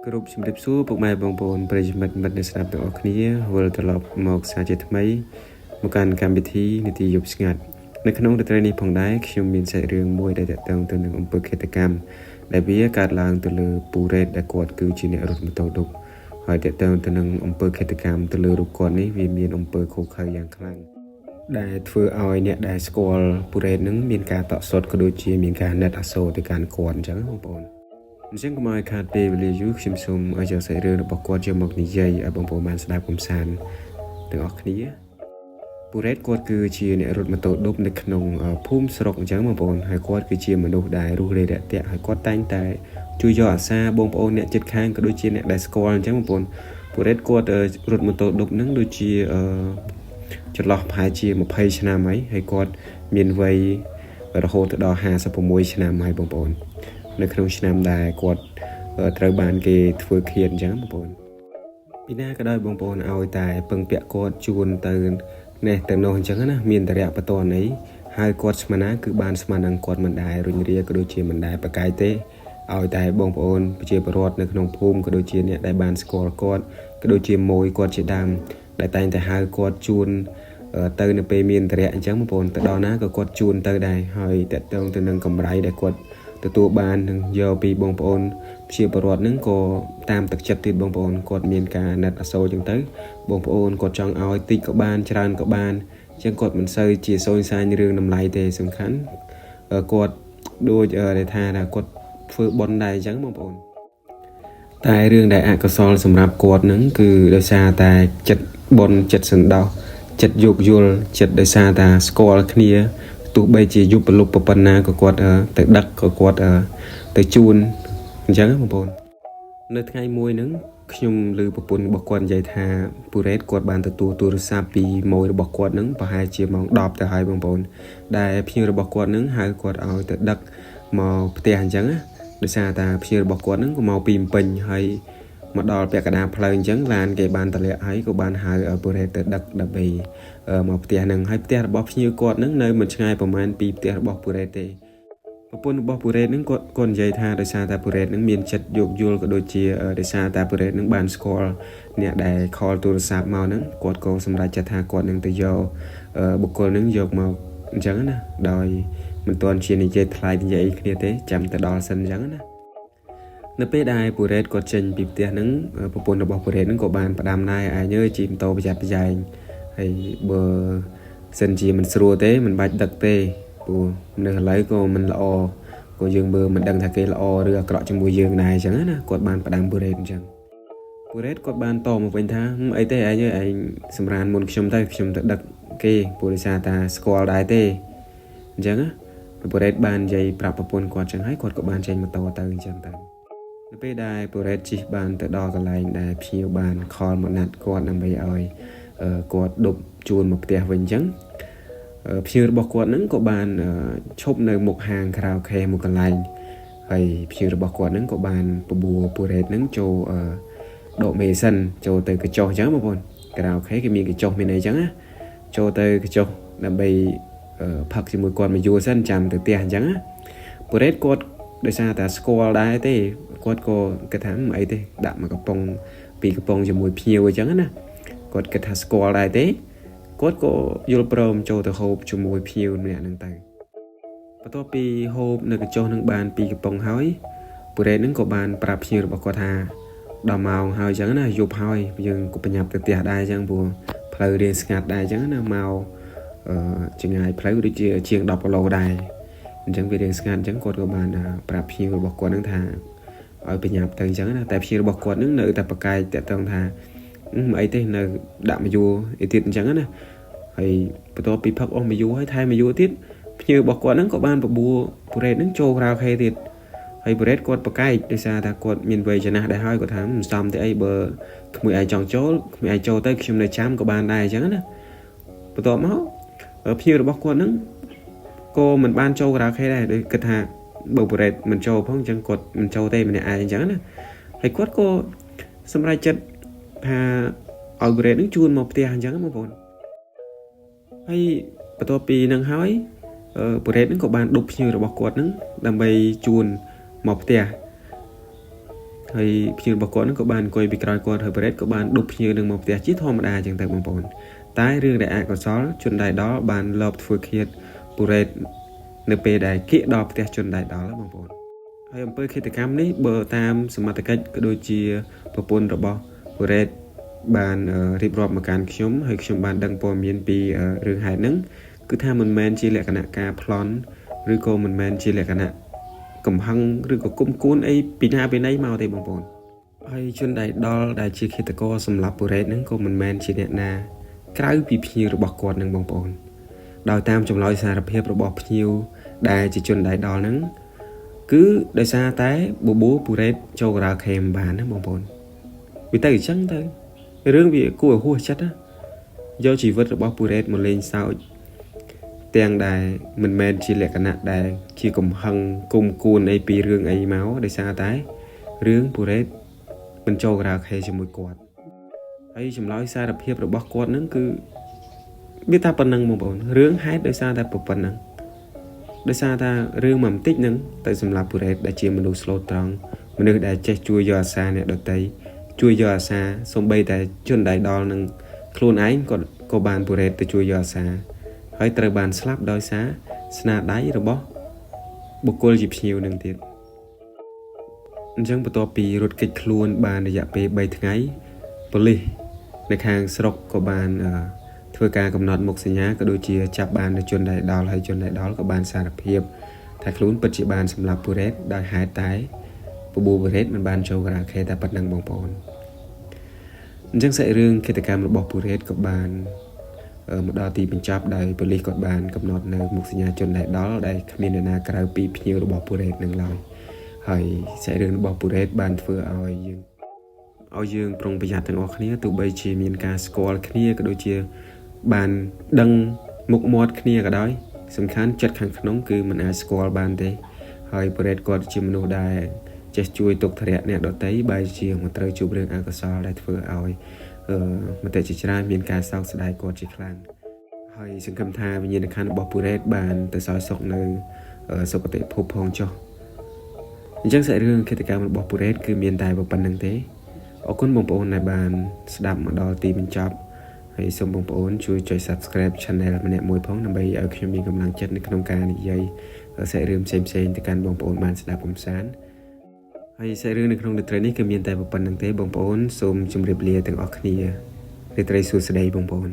គ្រប់ជំរាបសួរពុកម៉ែបងប្អូនប្រិយមិត្តមិត្តអ្នកស្ដាប់ទាំងអស់គ្នាវិលត្រឡប់មកសារជាថ្មីមកកាន់កម្មវិធីនីតិយប់ស្ងាត់នៅក្នុងរាត្រីនេះផងដែរខ្ញុំមានសាច់រឿងមួយដែលតាក់ទងទៅនឹងអំពើឃាតកម្មដែលវាកើតឡើងទៅលើពូរ៉េតដែលគាត់គឺជាអ្នករត់ម៉ូតូឌុបហើយតាក់ទងទៅនឹងអំពើឃាតកម្មទៅលើរូបគាត់នេះវាមានអំពើឃោរឃៅយ៉ាងខ្លាំងដែលធ្វើឲ្យអ្នកដែលស្គាល់ពូរ៉េតនឹងមានការតក់ស្លុតក៏ដូចជាមានការណិតអាសូរទៅកាន់គាត់អញ្ចឹងបងប្អូនអញ្ចឹងកុំឲ្យខាតពេលវេលាយូរខ្ញុំសូមឲ្យយកសាច់រឿងរបស់គាត់យកមកនិយាយឲ្យបងប្អូនបានស្ដាប់កំសាន្តទាំងអស់គ្នាពូរ៉េតគាត់គឺជាអ្នករត់ម៉ូតូឌុបនៅក្នុងភូមិស្រុកអញ្ចឹងបងប្អូនហើយគាត់គឺជាមនុស្សដែលរុះរេរាក់ទាក់ហើយគាត់តែងតែជួយយកអាសាបងប្អូនអ្នកជិតខាងក៏ដូចជាអ្នកដែលស្គាល់អញ្ចឹងបងប្អូនពូរ៉េតគាត់រត់ម៉ូតូឌុបហ្នឹងដូចជាចន្លោះប្រហែលជា20ឆ្នាំហើយគាត់មានវ័យរហូតដល់56ឆ្នាំហើយបងប្អូននៅក្នុងឆ្នាំដែលគាត់ត្រូវបានគេធ្វើឃាតអញ្ចឹងបងប្អូនពីណាក៏ដោយបងប្អូនឲ្យតែពឹងពាក់គាត់ជួនទៅនេះទៅនោះអញ្ចឹងណាមានតរៈបតនអីហើយគាត់ស្មានណាគឺបានស្មាននឹងគាត់មិនដែររុញរាក៏ដូចជាមិនដែរប្រកែកទេឲ្យតែបងប្អូនប្រជាពលរដ្ឋនៅក្នុងភូមិក៏ដូចជាអ្នកដែលបានស្គាល់គាត់ក៏ដូចជាមួយគាត់ជាដើមដែលតែងតែហៅគាត់ជួនទៅនៅពេលមានតរៈអញ្ចឹងបងប្អូនទៅដល់ណាក៏គាត់ជួនទៅដែរហើយតកតងទៅនឹងកម្រៃដែលគាត់ទទួលបាននឹងយកពីបងប្អូនជាពលរដ្ឋនឹងក៏តាមទឹកចិត្តទៀតបងប្អូនគាត់មានការណិតអាសូរចឹងទៅបងប្អូនគាត់ចង់ឲ្យតិចក៏បានច្រើនក៏បានអញ្ចឹងគាត់មិនសូវជាសូនសាញរឿងតម្លៃទេសំខាន់គាត់ដូចដែលថាគាត់ធ្វើបន់ដែរអញ្ចឹងបងប្អូនតែរឿងដែលអកុសលសម្រាប់គាត់នឹងគឺដោយសារតែចិត្តបន់ចិត្តសន្តោសចិត្តយោគយល់ចិត្តដោយសារតែស្គាល់គ្នាទោះបីជាយុបលុបប៉ុណ្ណាក៏គាត់ទៅដឹកក៏គាត់ទៅជួនអញ្ចឹងបងប្អូននៅថ្ងៃមួយហ្នឹងខ្ញុំឮប្រពន្ធរបស់គាត់និយាយថាពូរ៉េតគាត់បានទទួលទូរស័ព្ទពីម៉ួយរបស់គាត់ហ្នឹងប្រហែលជាម៉ោង10ទៅហើយបងប្អូនដែលភ្ញៀវរបស់គាត់ហ្នឹងហៅគាត់ឲ្យទៅដឹកមកផ្ទះអញ្ចឹងណាដោយសារតែភ្ញៀវរបស់គាត់ហ្នឹងក៏មកពីភ្នំពេញហើយមកដល់ពាក់កណ្ដាលផ្លូវអញ្ចឹងឡានគេបានតម្លាក់ហើយក៏បានហៅពូរ៉េតទៅដឹកដើម្បីមកផ្ទះហ្នឹងហើយផ្ទះរបស់ភ្ញៀវគាត់ហ្នឹងនៅមិនឆ្ងាយប្រហែលពីផ្ទះរបស់ពូរ៉េតទេប្រពន្ធរបស់ពូរ៉េតហ្នឹងគាត់និយាយថាដោយសារតែពូរ៉េតហ្នឹងមានចិត្តយោគយល់ក៏ដូចជាដោយសារតែពូរ៉េតហ្នឹងបានស្គាល់អ្នកដែលខលទូរស័ព្ទមកហ្នឹងគាត់ក៏សម្រេចចិត្តថាគាត់នឹងទៅយកបុគ្គលហ្នឹងយកមកអញ្ចឹងណាដោយមិនទាន់ជានិយាយថ្លៃនិយាយគ្នាទេចាំទៅដល់សិនអញ្ចឹងណានៅពេលដែលពូរ៉េតគាត់ចេញពីផ្ទះហ្នឹងប្រពន្ធរបស់ពូរ៉េតហ្នឹងក៏បានផ្ដាំណែអាយជិះម៉ូតូប្រយ័ត្នប្រយែងហើយបើសិនជាមិនស្រួលទេមិនបាច់ដឹកទេព្រោះនៅឥឡូវក៏មិនល្អក៏យើងមើលមិនដឹងថាគេល្អឬអាក្រក់ជាមួយយើងដែរអញ្ចឹងណាគាត់បានផ្ដាំពូរ៉េតអញ្ចឹងពូរ៉េតគាត់បានតមកវិញថាអីទេឯងសម្រានមុនខ្ញុំទៅដឹកគេព្រោះដោយសារតាស្គាល់ដែរទេអញ្ចឹងណាពូរ៉េតបាននិយាយប្រាប់ប្រពន្ធគាត់អញ្ចឹងហើយគាត់ក៏បានចេញម៉ូតូទៅអញ្ចឹងទៅនៅពេលដែលពូរ៉េតជិះបានទៅដល់កន្លែងដែលភ្ញៀវបានខលមកណាត់គាត់ដើម្បីឲ្យគាត់ដប់ជួនមកផ្ទះវិញអញ្ចឹងភ្ញៀវរបស់គាត់ហ្នឹងក៏បានឈប់នៅមុខហាងខារ៉ាអូខេមួយកន្លែងហើយភ្ញៀវរបស់គាត់ហ្នឹងក៏បានបបួលពូរ៉េតហ្នឹងចូលដកមេសិនចូលទៅកញ្ចុះអញ្ចឹងបងប្អូនខារ៉ាអូខេគេមានកញ្ចុះមានអីអញ្ចឹងណាចូលទៅកញ្ចុះដើម្បីផឹកជាមួយគាត់មួយយូរសិនចាំទៅផ្ទះអញ្ចឹងណាពូរ៉េតគាត់ដោយសារតែស្គាល់ដែរទេគាត់ក៏គិតថាអីទេដាក់មកកំប៉ុងពីកំប៉ុងជាមួយភ្ញៀវអញ្ចឹងណាគាត់គិតថាស្គាល់ដែរទេគាត់ក៏យល់ព្រមចូលទៅហូបជាមួយភ្ញៀវម្នាក់ហ្នឹងទៅបន្ទាប់ពីហូបនៅកញ្ចុះនឹងបានពីកំប៉ុងហើយពូរ៉េតហ្នឹងក៏បានប្រាប់ភ្ញៀវរបស់គាត់ថាដល់ម៉ោងហើយអញ្ចឹងណាយប់ហើយយើងក៏បញ្ញាប់ទៅផ្ទះដែរអញ្ចឹងព្រោះផ្លូវរៀងស្ងាត់ដែរអញ្ចឹងណាមកចម្ងាយផ្លូវដូចជាជាង10គីឡូដែរអញ្ចឹងវារៀងស្ងាត់អញ្ចឹងគាត់ក៏បានប្រាប់ភ្ញៀវរបស់គាត់ហ្នឹងថាឲ្យបញ្ញាប់ទៅអញ្ចឹងណាតែភ្ញៀវរបស់គាត់ហ្នឹងនៅតែប្រកែកតាក់ទងថាអីទេនៅដាក់មួយយូរអីទៀតអញ្ចឹងណាហើយបន្ទាប់ពីផឹកអស់មួយយូរហើយថែមមួយយូរទៀតភ្ញៀវរបស់គាត់ហ្នឹងក៏បានបបួលពូរ៉េតហ្នឹងចូលក្រៅខេទៀតហើយពូរ៉េតគាត់ប្រកែកដោយសារថាគាត់មានវ័យចំណាស់ដែរហើយគាត់ថាមិនសមទេអីបើក្មួយឯងចង់ចូលក្មួយឯងចូលទៅខ្ញុំនៅចាំក៏បានដែរអញ្ចឹងណាបន្ទាប់មកភ្ញៀវរបស់គាត់ហ្នឹងក៏មិនបានចូលក្រៅខេដែរដោយគិតថាបើពូរ៉េតមិនចូលផងអញ្ចឹងគាត់មិនចូលទេម្នាក់ឯងអញ្ចឹងណាហើយគាត់ក៏សម្រេចចិត្តថាឲ្យពូរ៉េតហ្នឹងជួនមកផ្ទះអញ្ចឹងបងប្អូនហើយបន្ទាប់ពីនឹងហើយពូរ៉េតហ្នឹងក៏បានដប់ភ្ញៀវរបស់គាត់ហ្នឹងដើម្បីជួនមកផ្ទះ ហើយភ្ញៀវរបស់គាត់នឹងក៏បានអង្គុយពីក្រោយគាត់ហើយប្រេតក៏បានដុបភ្ញៀវនឹងមកផ្ទះជាធម្មតាចឹងទៅបងប្អូនតែរឿងដែលអកុសលជនដៃដល់បានលបធ្វើឃាតប្រេតនៅពេលដែលគៀកដល់ផ្ទះជនដៃដល់បងប្អូនហើយអំពើឃាតកម្មនេះបើតាមសមត្ថកិច្ចក៏ដូចជាប្រពន្ធរបស់ប្រេតបានរៀបរាប់មកកាន់ខ្ញុំហើយខ្ញុំបានដឹងព័ត៌មានពីរឿងហេតុហ្នឹងគឺថាមិនមែនជាលក្ខណៈការប្លន់ឬក៏មិនមែនជាលក្ខណៈកំហឹងឬក៏គុំគួនអីពីណាពីណីមកទេបងប្អូនហើយជនដែលដល់ដែលជាឃាតករសម្រាប់ពូរ៉េតហ្នឹងក៏មិនមែនជាអ្នកណាក្រៅពីភ្ញៀវរបស់គាត់នឹងបងប្អូនដោយតាមចម្លើយសារភាពរបស់ភ្ញៀវដែលជាជនដែលដល់ហ្នឹងគឺដោយសារតែបបួពូរ៉េតចូលការ៉ាអូខេមិនបានណាបងប្អូនវាទៅអញ្ចឹងទៅរឿងវាគួរឲ្យហួសចិត្តណាយកជីវិតរបស់ពូរ៉េតមកលេងសើចទាំងដែលមិនមែនជាលក្ខណៈដែលជាកំហឹងគុំគួនអីពីរឿងអីមកដោយសារតែរឿងពូរ៉េតមិនចូលការ៉ាអូខេជាមួយគាត់ហើយចម្លើយសារភាពរបស់គាត់ហ្នឹងគឺវាតែប៉ុណ្្នឹងបងប្អូនរឿងហេតុដោយសារតែប៉ុណ្្នឹងដោយសារតែរឿងមួយបន្តិចហ្នឹងទៅសម្រាប់ពូរ៉េតដែលជាមនុស្សស្លូតត្រង់មនុស្សដែលចេះជួយយកអាសាអ្នកដទៃជួយយកអាសាសំបីតែជនដែលដល់នឹងខ្លួនឯងក៏បានពូរ៉េតទៅជួយយកអាសាហើយត្រូវបានស្លាប់ដោយសារស្នាដៃរបស់បុគ្គលជាភ្ញៀវនឹងទៀតអញ្ចឹងបន្ទាប់ពីរត់គេចខ្លួនបានរយៈពេល3ថ្ងៃប៉ូលីសនៅខាងស្រុកក៏បានធ្វើការកំណត់មុខសញ្ញាក៏ដូចជាចាប់បានជនដែលដល់ហើយជនដែលដល់ក៏បានសារភាពថាខ្លួនពិតជាបានសម្លាប់ពូរ៉េតដោយហេតុតែបបួពូរ៉េតមិនបានចូលការ៉ាអូខេតែប៉ុណ្ណឹងបងប្អូនអញ្ចឹងសាច់រឿងឃាតកម្មរបស់ពូរ៉េតក៏បានមកដល់ទីបញ្ចប់ដោយប៉ូលីសគាត់បានកំណត់នៅមុខសញ្ញាជនដែលដល់ដែលគ្មាននរណាក្រៅពីភ្ញៀវរបស់ពូរ៉េតនឹងឡើយហើយសាច់រឿងរបស់ពូរ៉េតបានធ្វើឲ្យយើងប្រុងប្រយ័ត្នទាំងអស់គ្នាទោះបីជាមានការស្គាល់គ្នាក៏ដូចជាបានដឹងមុខមាត់គ្នាក៏ដោយសំខាន់ចិត្តខាងក្នុងគឺមិនអាចស្គាល់បានទេហើយពូរ៉េតគាត់ជាមនុស្សដែលចេះជួយទុកធរៈអ្នកដទៃបែរជាមកត្រូវជួបរឿងអកុសលដែលធ្វើឲ្យមតិជាច្រើនមានការសោកស្ដាយគាត់ជាខ្លាំងហើយសង្ឃឹមថាវិញ្ញាណក្ខន្ធរបស់ពូរ៉េតបានទៅសោយសុខនៅសុគតិភពផងចុះអញ្ចឹងសាច់រឿងឃាតកម្មរបស់ពូរ៉េតគឺមានតែប៉ុណ្្នឹងទេអរគុណបងប្អូនដែលបានស្ដាប់មកដល់ទីបញ្ចប់ហើយសូមបងប្អូនជួយចុច Subscribe Channel ម្នាក់មួយផងដើម្បីឲ្យខ្ញុំមានកម្លាំងចិត្តនៅក្នុងការនិយាយសាច់រឿងផ្សេងៗទៅកាន់បងប្អូនបានស្ដាប់កំសាន្តហើយសាច់រឿងនៅក្នុងរាត្រីនេះគឺមានតែប៉ុណ្្នឹងទេបងប្អូនសូមជម្រាបលាទាំងអស់គ្នារាត្រីសួស្ដីបងប្អូន